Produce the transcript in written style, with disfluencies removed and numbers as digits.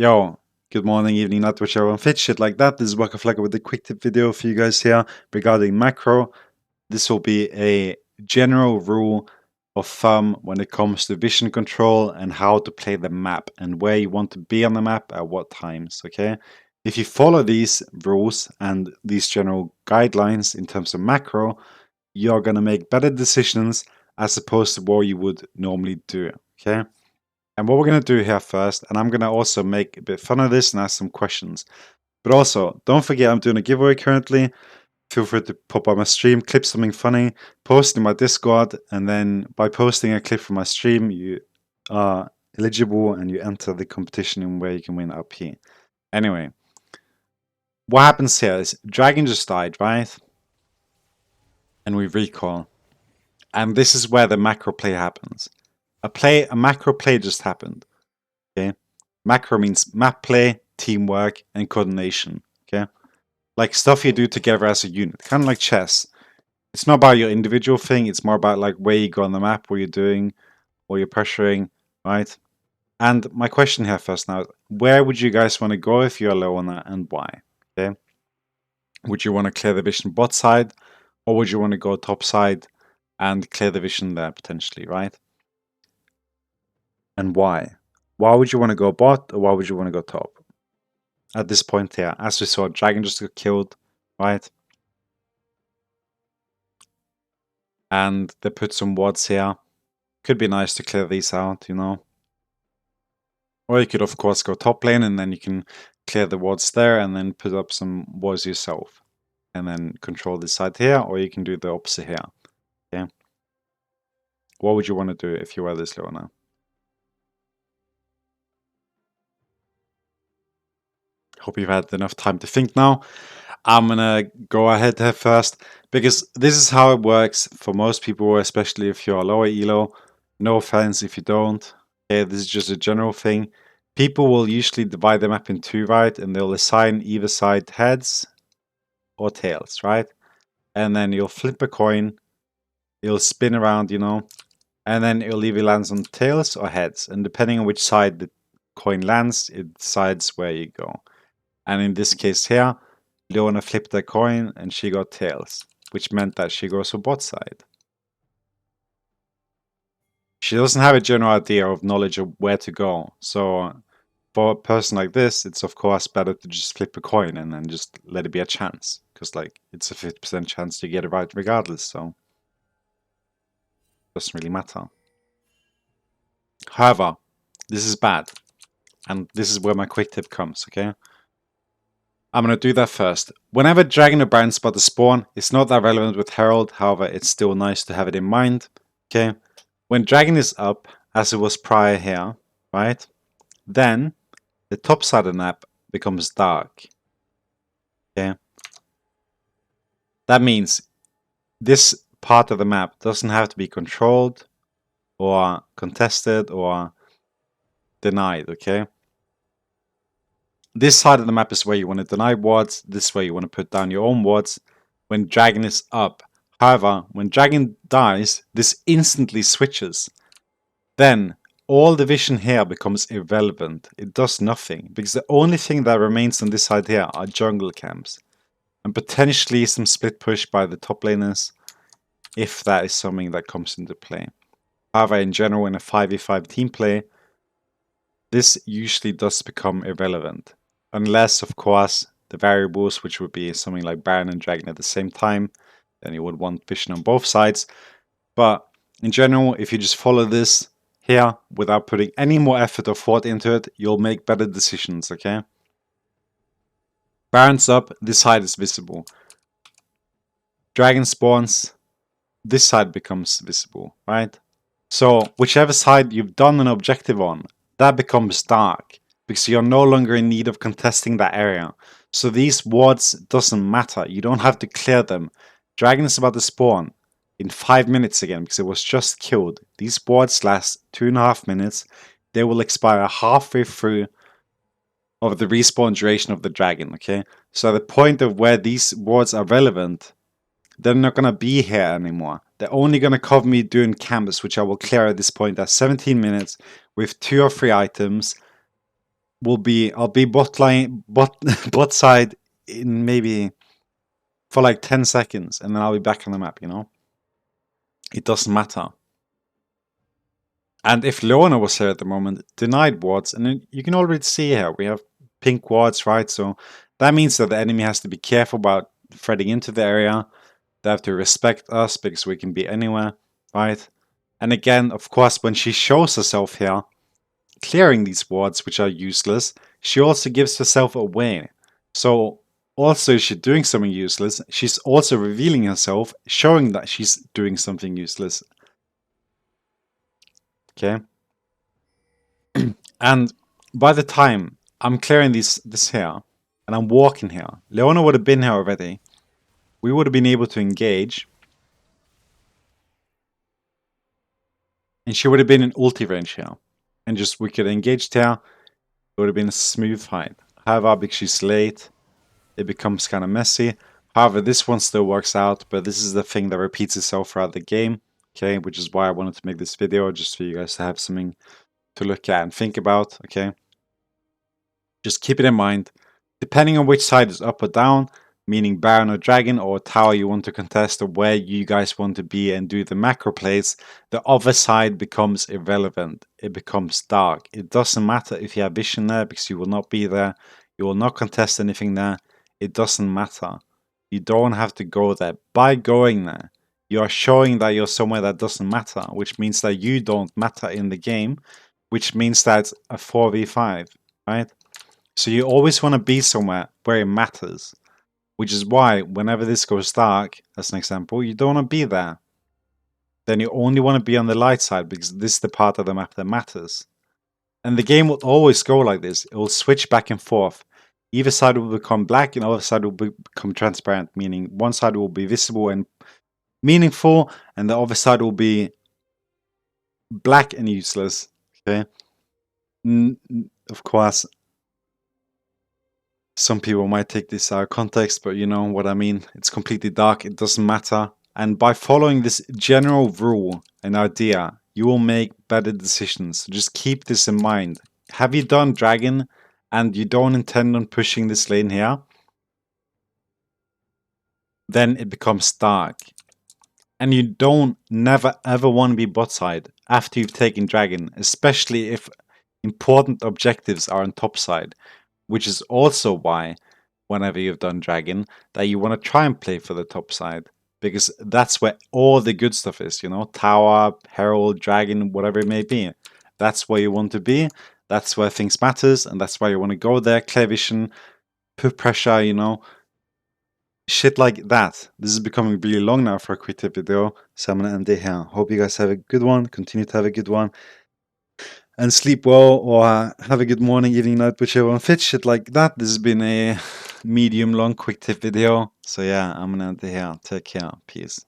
Yo, good morning, evening, night, whichever one fits, shit like that. This is Wackaflcka with a quick tip video for you guys here regarding macro. This will be a general rule of thumb when it comes to vision control and how to play the map and where you want to be on the map at what times, okay? If you follow these rules and these general guidelines in terms of macro, you're going to make better decisions as opposed to what you would normally do, okay? And what we're going to do here first, and I'm going to also make a bit fun of this and ask some questions. But also, don't forget I'm doing a giveaway currently. Feel free to pop on my stream, clip something funny, post in my Discord, and then by posting a clip from my stream, you are eligible and you enter the competition in where you can win RP. Anyway, what happens here is Dragon just died, right? And we recall. And this is where the macro play happens. A macro play just happened. Okay. Macro means map play, teamwork, and coordination. Okay. Like stuff you do together as a unit. Kind of like chess. It's not about your individual thing, it's more about like where you go on the map, what you're doing, what you're pressuring, right? And my question here first now, where would you guys want to go if you're low on that and why? Okay. Would you want to clear the vision bot side, or would you want to go top side and clear the vision there potentially, right? And why? Why would you want to go bot or why would you want to go top? At this point here, as we saw, Dragon just got killed, right? And they put some wards here. Could be nice to clear these out, you know. Or you could of course go top lane and then you can clear the wards there and then put up some wards yourself. And then control this side here, or you can do the opposite here. Okay. What would you want to do if you were this low now? Hope you've had enough time to think now. I'm gonna go ahead here first because this is how it works for most people, especially if you're lower elo. No offense if you don't. Okay, this is just a general thing. People will usually divide the map in two, right? And they'll assign either side heads or tails, right? And then you'll flip a coin, it'll spin around, you know, and then it'll either lands on tails or heads. And depending on which side the coin lands, it decides where you go. And in this case here, Leona flipped a coin and she got tails, which meant that she goes for bot side. She doesn't have a general idea of knowledge of where to go. So for a person like this, it's of course better to just flip a coin and then just let it be a chance. Because like it's a 50% chance to get it right regardless, so it doesn't really matter. However, this is bad. And this is where my quick tip comes, okay? I'm going to do that first. Whenever Dragon or Baron spot the spawn, it's not that relevant with Herald, however, it's still nice to have it in mind. Okay, when Dragon is up, as it was prior here, right, then the top side of the map becomes dark. Okay, that means this part of the map doesn't have to be controlled or contested or denied, okay? This side of the map is where you want to deny wards. This is where you want to put down your own wards when Dragon is up. However, when Dragon dies, this instantly switches. Then all the vision here becomes irrelevant. It does nothing because the only thing that remains on this side here are jungle camps and potentially some split push by the top laners if that is something that comes into play. However, in general, in a 5v5 team play, this usually does become irrelevant. Unless, of course, the variables, which would be something like Baron and Dragon at the same time, then you would want vision on both sides. But in general, if you just follow this here without putting any more effort or thought into it, you'll make better decisions, okay? Baron's up, this side is visible. Dragon spawns, this side becomes visible, right? So whichever side you've done an objective on, that becomes dark because you're no longer in need of contesting that area. So these wards doesn't matter. You don't have to clear them. Dragon is about to spawn in 5 minutes again because it was just killed. These wards last 2.5 minutes. They will expire halfway through of the respawn duration of the dragon, okay? So the point of where these wards are relevant, they're not going to be here anymore. They're only going to cover me doing camps, which I will clear at this point at 17 minutes with 2 or 3 items. I'll be bot line, bot side in maybe for like 10 seconds, and then I'll be back on the map, you know? It doesn't matter. And if Leona was here at the moment, denied wards, and then you can already see here, we have pink wards, right? So that means that the enemy has to be careful about threading into the area. They have to respect us because we can be anywhere, right? And again, of course, when she shows herself here, clearing these wards, which are useless, she also gives herself away. So also, she's doing something useless. She's also revealing herself, showing that she's doing something useless. Okay? And by the time I'm clearing this here, and I'm walking here, Leona would have been here already. We would have been able to engage. And she would have been in ulti range here. And just we could engage there. It would have been a smooth fight. However, because she's late, it becomes kind of messy. However, this one still works out, but this is the thing that repeats itself throughout the game. Okay, which is why I wanted to make this video, just for you guys to have something to look at and think about. Okay, just keep it in mind. Depending on which side is up or down, meaning Baron or Dragon or tower you want to contest or where you guys want to be and do the macro plays, the other side becomes irrelevant. It becomes dark. It doesn't matter if you have vision there because you will not be there. You will not contest anything there. It doesn't matter. You don't have to go there. By going there, you are showing that you're somewhere that doesn't matter, which means that you don't matter in the game, which means that it's a 4v5, right? So you always want to be somewhere where it matters. Which is why, whenever this goes dark, as an example, you don't want to be there. Then you only want to be on the light side, because this is the part of the map that matters. And the game will always go like this. It will switch back and forth. Either side will become black, and the other side will become transparent, meaning one side will be visible and meaningful, and the other side will be black and useless. Okay? Of course, some people might take this out of context, but you know what I mean. It's completely dark. It doesn't matter. And by following this general rule and idea, you will make better decisions. So just keep this in mind. Have you done Dragon and you don't intend on pushing this lane here? Then it becomes dark. And you don't never ever want to be bot side after you've taken Dragon, especially if important objectives are on top side. Which is also why, whenever you've done Dragon, that you want to try and play for the top side. Because that's where all the good stuff is, you know? Tower, Herald, Dragon, whatever it may be. That's where you want to be. That's where things matters. And that's why you want to go there. Clear vision, put pressure, you know? Shit like that. This is becoming really long now for a quick tip video. So I'm going to end it here. Hope you guys have a good one. Continue to have a good one. And sleep well, or have a good morning, evening, night, whichever one fits, shit like that. This has been a medium long quick tip video. So yeah, I'm gonna end it here. Take care. Peace.